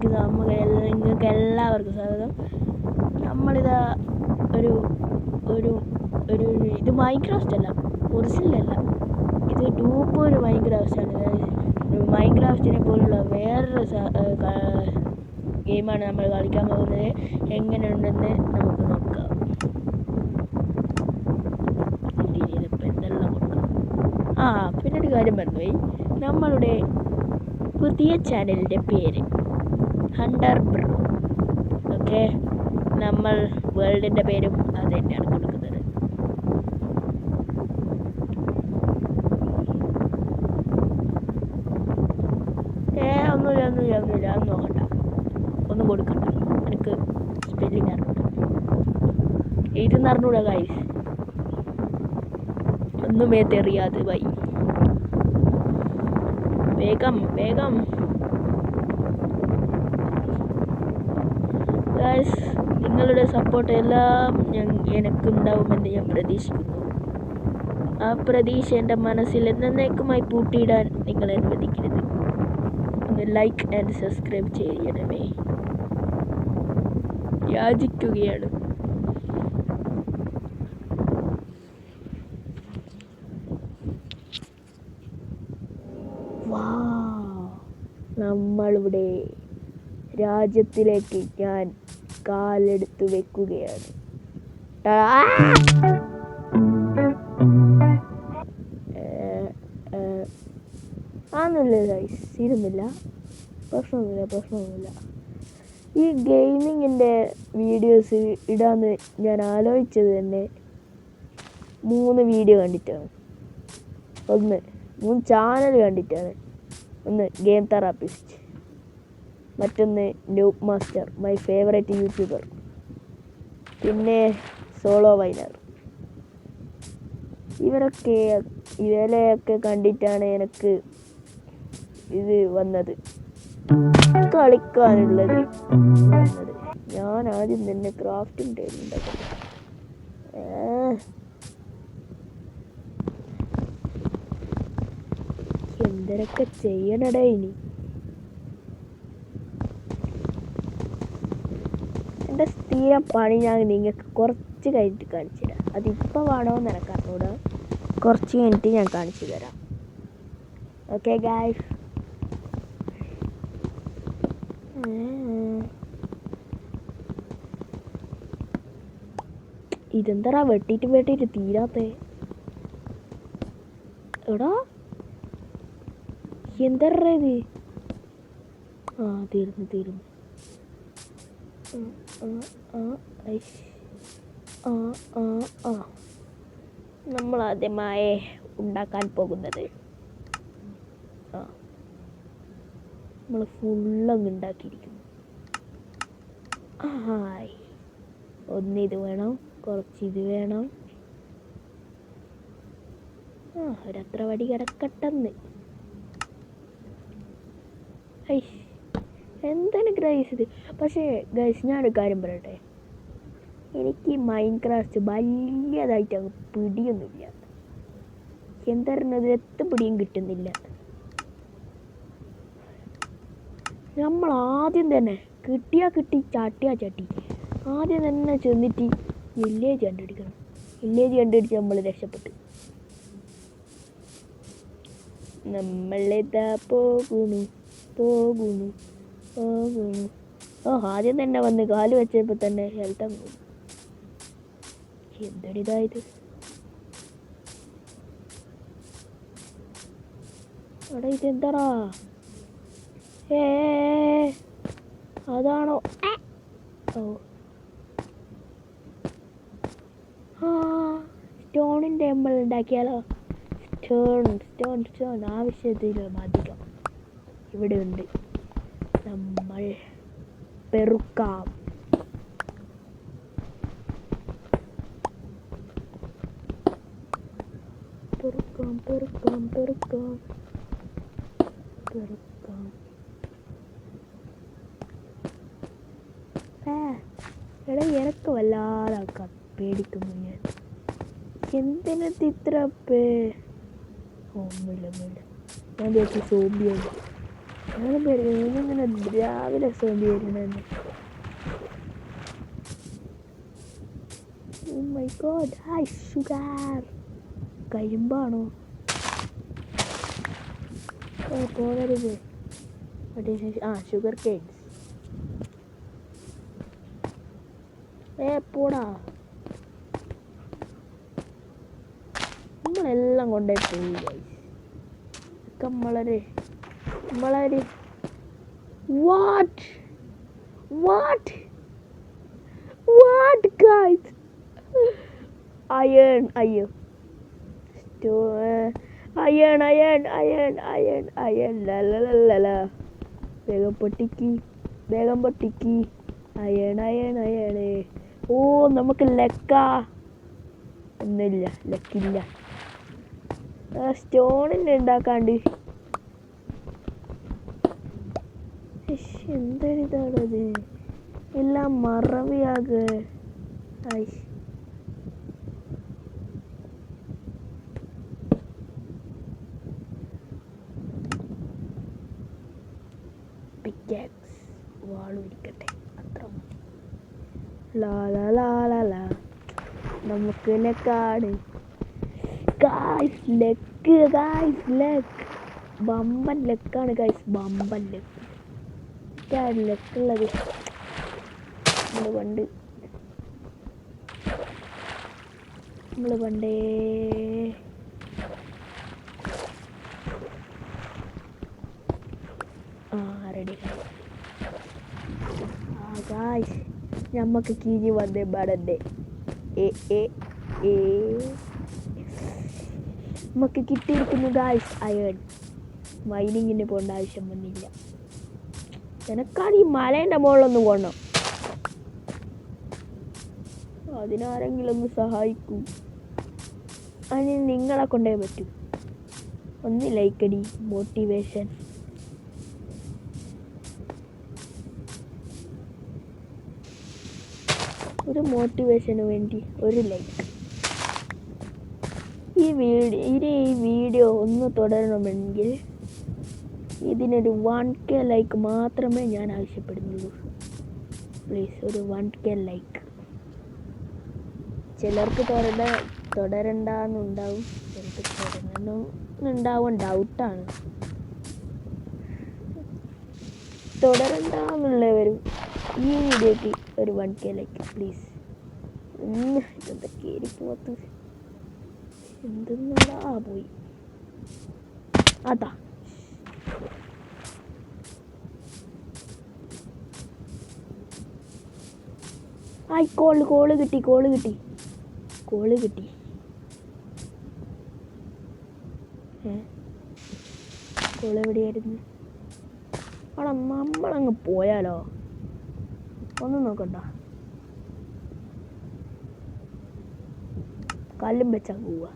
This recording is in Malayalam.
ചാനലിലേക്ക് നിങ്ങൾക്ക് എല്ലാവർക്കും സ്വാഗതം. നമ്മളിതാ ഒരു ഒരു ഒരു ഇത് മൈൻക്രാഫ്റ്റ് അല്ല, ഒറിജിനലല്ല, ഇത് ഡൂപ്പൊരു മൈൻക്രാഫ്റ്റാണ്. മൈൻക്രാഫ്റ്റിനെ പോലുള്ള വേറൊരു ഗെയിമാണ് നമ്മൾ കളിക്കാൻ പോകുന്നത്. എങ്ങനെയുണ്ടെന്ന് നമുക്ക് നോക്കാം. ഇതിപ്പോൾ എന്തെല്ലാം കൊടുക്കണം. പിന്നെ ഒരു കാര്യം പറഞ്ഞുപോയി, നമ്മളുടെ പുതിയ ചാനലിൻ്റെ പേര് ഹണ്ടർ ബ്രോ. ഓക്കെ, നമ്മൾ വേൾഡിൻ്റെ പേരും അത് തന്നെയാണ് കൊടുക്കുന്നത്. ഒന്നുമില്ല അത് നോക്കണ്ട, ഒന്നും കൊടുക്കണ്ട. എനിക്ക് സ്പെല്ലിങ് അറിഞ്ഞൂടാ, എഴുതുന്ന അറിഞ്ഞൂടാ ഗൈസ്, ഒന്നുമേ തെറിയാതെ ബൈ. വേഗം ഗൈസ്, നിങ്ങളുടെ സപ്പോർട്ട് എല്ലാം എനിക്കുണ്ടാവുമെന്ന് ഞാൻ പ്രതീക്ഷിക്കുന്നു. ആ പ്രതീക്ഷ എൻ്റെ മനസ്സിൽ എന്നേക്കുമായി പൂട്ടിയിടാൻ നിങ്ങൾ അനുവദിക്കരുത്. ഒന്ന് ലൈക്ക് ആൻഡ് സബ്സ്ക്രൈബ് ചെയ്യണമേ, യാചിക്കുകയാണ്. നമ്മളിവിടെ രാജ്യത്തിലേക്ക് ഞാൻ കാലെടുത്ത് വെക്കുകയാണ്. ഇരുന്നില്ല, പ്രശ്നമൊന്നുമില്ല. ഈ ഗെയിമിങ്ങിൻ്റെ വീഡിയോസ് ഇടാന്ന് ഞാൻ ആലോചിച്ചത് തന്നെ 3 വീഡിയോ കണ്ടിട്ടാണ്. 3 ചാനൽ കണ്ടിട്ടാണ്. ഒന്ന് ഗെയിം തെറാപ്പിസ്റ്റ്, മറ്റൊന്ന് noob master, my favourite YouTuber, പിന്നെ സോളോ വൈനർ. ഇവരെയൊക്കെ കണ്ടിട്ടാണ് എനിക്ക് ഇത് വന്നത്, കളിക്കാനുള്ളത് വന്നത്. ഞാൻ ആദ്യം തന്നെ ക്രാഫ്റ്റിംഗ് ടേബിൾ ഉണ്ടാക്കുന്നത്. എന്തൊക്കെ ചെയ്യണടേ ഇനി. എൻ്റെ സ്ഥിരം പണി ഞാൻ നിങ്ങൾക്ക് കുറച്ച് കഴിഞ്ഞിട്ട് കാണിച്ചു തരാം. അതിപ്പോൾ വേണമെന്ന് എനിക്ക് അറിഞ്ഞൂടാ, കുറച്ച് കഴിഞ്ഞിട്ട് ഞാൻ കാണിച്ചു തരാം. ഓക്കെ ഗായ്സ്, ഇതെന്താ വെട്ടിയിട്ട് തീരാത്തേ? എടാ എന്താ ഇത്? തീർന്നു. നമ്മൾ ആദ്യമായി ഉണ്ടാക്കാൻ പോകുന്നത്, നമ്മൾ ഫുള്ളങ്ങ് ഉണ്ടാക്കിയിരിക്കുന്നു. ഒന്നിത് വേണം, കുറച്ചിത് വേണം. ഒരത്ര വടി കിടക്കട്ടെന്ന്. എന്താണ് ഗൈസ് ഇത്? പക്ഷേ ഗൈസ്, ഞാനൊരു കാര്യം പറയട്ടെ, എനിക്ക് മൈൻക്രാഫ്റ്റ് വലിയതായിട്ട് അങ്ങ് പിടിയൊന്നുമില്ല. എന്തായിരുന്നത്, പിടിയും കിട്ടുന്നില്ല. നമ്മൾ ആദ്യം തന്നെ കിട്ടി, ചാട്ടി ആദ്യം തന്നെ ചെന്നിട്ട് വില്ലേജ് കണ്ടുപിടിക്കണം. വില്ലേജ് കണ്ടുപിടിച്ച് നമ്മൾ രക്ഷപ്പെട്ടു. നമ്മളിതാ പോകുന്നു. ആദ്യം തന്നെ വന്ന് കാല് വെച്ചപ്പോൾ തന്നെ ഹെൽത്ത് അങ്ങ് പോകും. എന്തടിതായത്? അവിടെ ഇതെന്താടാ? അതാണോ? സ്റ്റോണിൻ്റെ ടെമ്പിൾ ഉണ്ടാക്കിയാലോ? സ്റ്റോൺ ആവശ്യത്തിലും അധികം ഇവിടെ ഉണ്ട്. നമ്മൾ പെറുക്കാം. എടാ, എനക്ക് വല്ലാതെ പേടിക്കുന്നു ഞാൻ. എന്തിനത് ഇത്ര ഒന്നുമില്ല. ഞാൻ വിചാരിച്ചു സോംബിയാണ്. ഞാനും പേടിക്കുന്നു ഇങ്ങനെ രാവിലെ സോംബി വരുന്നത്. Oh my god, hi sugar. കരിമ്പാണോ? പോകരുത്. ഷുഗർ കേൻസ്. പോടാ. നമ്മളെല്ലാം കൊണ്ടേ പോയി. നമ്മളൊരു what guys? Iron. La. വേഗം പൊട്ടിക്ക്. അയൺ. ഓ നമുക്ക് ലക്കാ. ഒന്നുമില്ല, ലക്കില്ല. സ്റ്റോണിൻ്റെ ഉണ്ടാക്കാണ്ട്. എന്തൊരിതാണത്, എല്ലാം മറവിയാകെ. പിക്കാക്സ് വാളുമിരിക്കട്ടെ, അത്ര മതി. ലാ നമുക്ക് ലക്കാണ് ലെക്ക്. ബമ്പൻ ലെക്കാണ് ഗൈസ്, ബമ്പൻ ലെക്ക്. ലെക്കുള്ളത് നമ്മള് പണ്ടേ റെഡി. ഗായ്സ് ഞമ്മക്ക് കീഞ്ഞി വന്നേ പാടണ്ടേ. നമുക്ക് കിട്ടിയിരിക്കുന്നു ഗായ്സ് അയൺ. മൈനിങ്ങിന് പോകേണ്ട ആവശ്യം വന്നില്ല. എനക്കാണ് ഈ മലേൻ്റെ മുകളിലൊന്ന് പോകണം. അതിനാരെങ്കിലും ഒന്ന് സഹായിക്കൂ. അതിന് നിങ്ങളെ കൊണ്ടേ പറ്റൂ. ഒന്ന് ലൈക്കടി, മോട്ടിവേഷൻ. ഒരു മോട്ടിവേഷന് വേണ്ടി ഒരു ലൈക്ക്. ഈ വീഡിയോ ഒന്ന് തുടരണമെങ്കിൽ ഇതിനൊരു 1K ലൈക്ക് മാത്രമേ ഞാൻ ആവശ്യപ്പെടുന്നുള്ളൂ. പ്ലീസ് ഒരു 1K ലൈക്ക്. ചിലർക്ക് തുടരണ്ടെന്നുണ്ടാവും, ചിലർക്ക് തുടരണമെന്നുണ്ടാവും. ഡൗട്ടാണ്. തുടരണ്ടെന്നുള്ളവരും ഈ വീഡിയോക്ക് ഒരു 1K ലൈക്ക് പ്ലീസ്. ഇതെന്താ കേരിപ്പോത്ത്, എന്തെന്നാ പോയി. അതാ കോള് കിട്ടി. കോള് എവിടെയായിരുന്നു? അവിടെ നമ്മളങ്ങ് പോയാലോ? ഒന്നും നോക്കണ്ട, കല്ലും വെച്ചാ പോവാ.